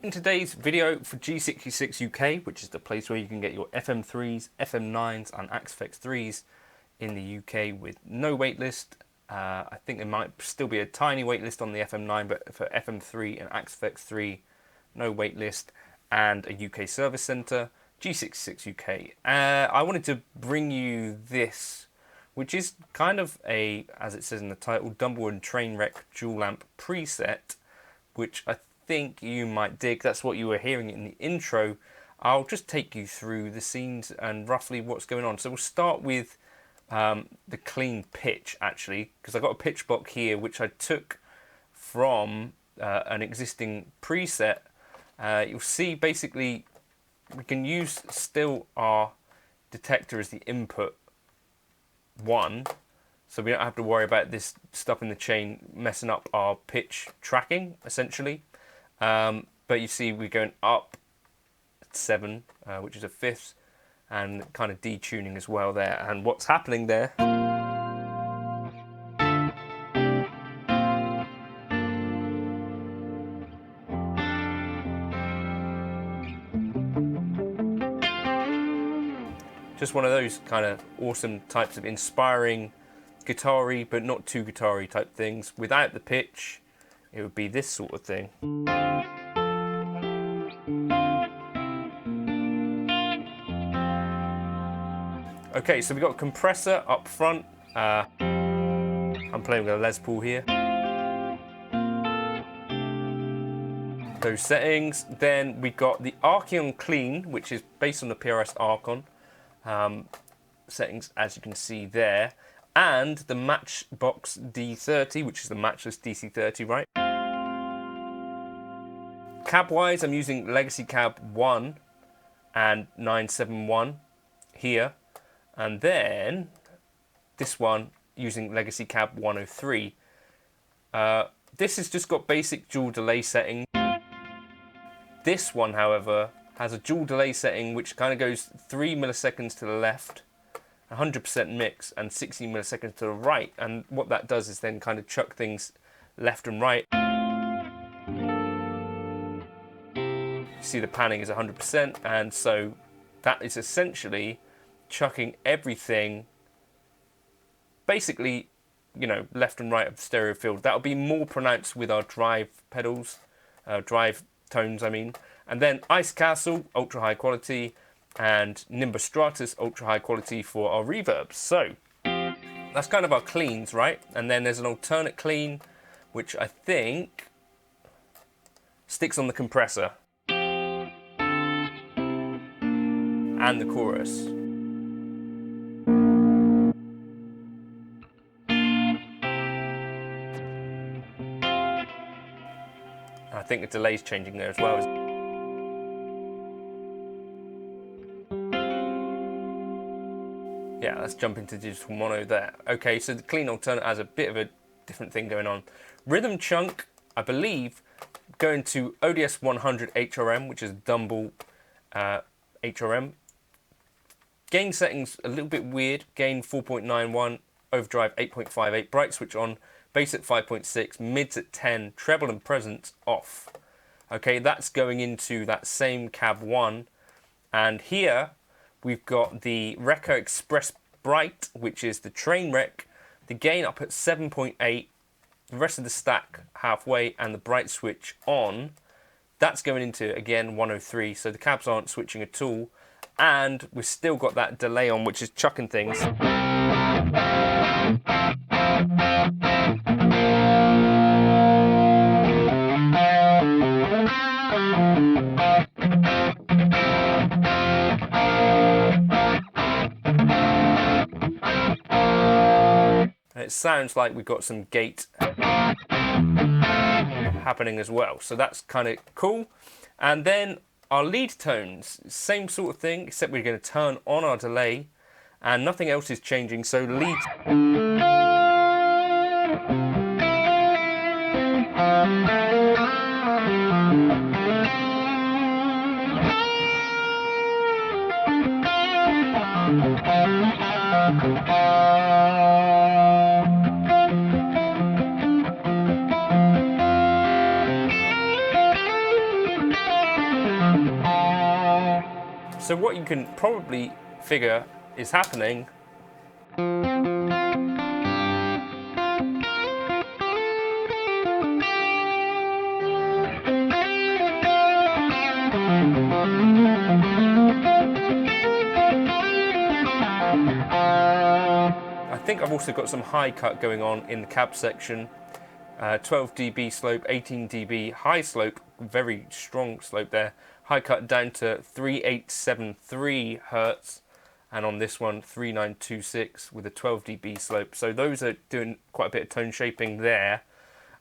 In today's video for G66 UK, which is the place where you can get your FM3s, FM9s and AXFX3s in the UK with no waitlist. I think there might still be a tiny waitlist on the FM9, but for FM3 and AXFX3, no waitlist and a UK service centre, G66 UK. I wanted to bring you this, which is kind of a, as it says in the title, Dumble and Trainwreck dual amp preset, which I think you might dig. That's what you were hearing in the intro. I'll just take you through the scenes and roughly what's going on. So we'll start with the clean pitch, actually, because I got a pitch block here which I took from an existing preset. You'll see basically we can use still our detector as the input 1, so we don't have to worry about this stuff in the chain messing up our pitch tracking essentially. But you see we're going up 7, which is a fifth, and kind of detuning as well there. And what's happening there, just one of those kind of awesome types of inspiring guitar-y but not too guitar-y type things. Without the pitch it would be this sort of thing. Okay, so we've got a compressor up front. I'm playing with a Les Paul here. Those settings. Then we got the Archon clean, which is based on the PRS Archon settings, as you can see there. And the Matchbox D30, which is the Matchless DC30, right? Cab-wise, I'm using Legacy Cab 1 and 971 here. And then this one using Legacy Cab 103. This has just got basic dual delay setting. This one, however, has a dual delay setting which kind of goes 3 milliseconds to the left, 100% mix, and 60 milliseconds to the right. And what that does is then kind of chuck things left and right. You see the panning is 100%, and so that is essentially chucking everything basically, you know, left and right of the stereo field. That'll be more pronounced with our drive pedals, drive tones I mean. And then Ice Castle, ultra high quality, and Nimbus Stratus, ultra high quality for our reverbs. So that's kind of our cleans, right? And then there's an alternate clean which I think sticks on the compressor and the chorus. I think the delay's changing there as well. Yeah, let's jump into digital mono there. Okay, so the clean alternate has a bit of a different thing going on. Rhythm chunk, I believe, going to ODS 100 HRM, which is Dumble HRM. Gain settings a little bit weird. Gain 4.91, overdrive 8.58, bright switch on, bass at 5.6, mids at 10, treble and presence off. Okay, that's going into that same cab 1. And here we've got the Rekka Express Bright, which is the Trainwreck. The gain up at 7.8, the rest of the stack halfway, and the bright switch on. That's going into, again, 103, so the cabs aren't switching at all. And we've still got that delay on, which is chucking things. And it sounds like we've got some gate happening as well. So that's kind of cool. And then our lead tones, same sort of thing, except we're going to turn on our delay and nothing else is changing. So lead. So what you can probably figure is happening I think I've also got some high cut going on in the cab section. 12 dB slope, 18 dB high slope, very strong slope there. High cut down to 3873 Hertz, and on this one 3926 with a 12 dB slope. So those are doing quite a bit of tone shaping there.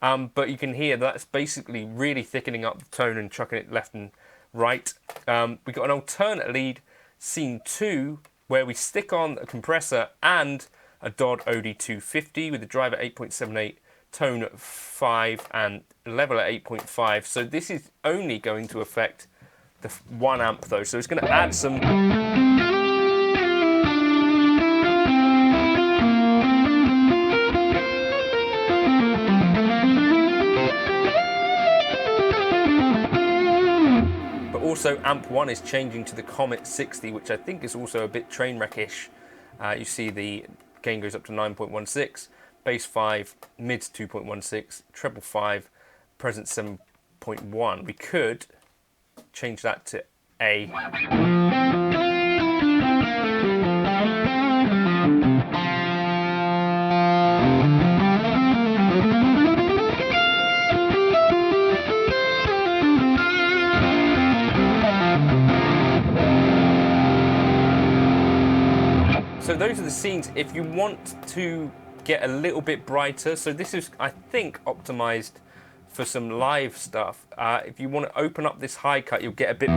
But you can hear that's basically really thickening up the tone and chucking it left and right. We've got an alternate lead, scene 2, where we stick on a compressor and a Dodd OD250 with the drive at 8.78, tone at 5 and level at 8.5. So this is only going to affect the 1 amp though, so it's going to add some but also amp 1 is changing to the Comet 60, which I think is also a bit Trainwreck-ish. You see the gain goes up to 9.16, bass 5, mids 2.16, treble 5, present 7.1. We could change that to A. So those are the scenes. If you want to get a little bit brighter, so this is, I think, optimized for some live stuff. If you want to open up this high cut, you'll get a bit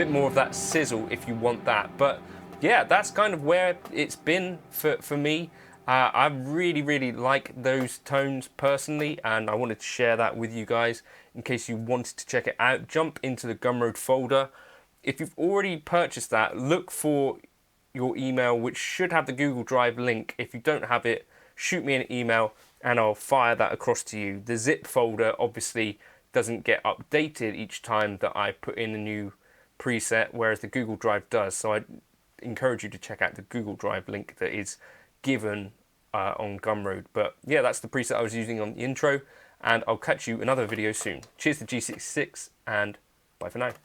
more of that sizzle if you want that. But yeah, that's kind of where it's been for me. I really like those tones personally, and I wanted to share that with you guys in case you wanted to check it out. Jump into the Gumroad folder. If you've already purchased that, look for your email, which should have the Google Drive link. If you don't have it, shoot me an email and I'll fire that across to you. The zip folder obviously doesn't get updated each time that I put in a new preset, whereas the Google Drive does. So I encourage you to check out the Google Drive link that is given on Gumroad. But yeah, that's the preset I was using on the intro, and I'll catch you in another video soon. Cheers to G66, and bye for now.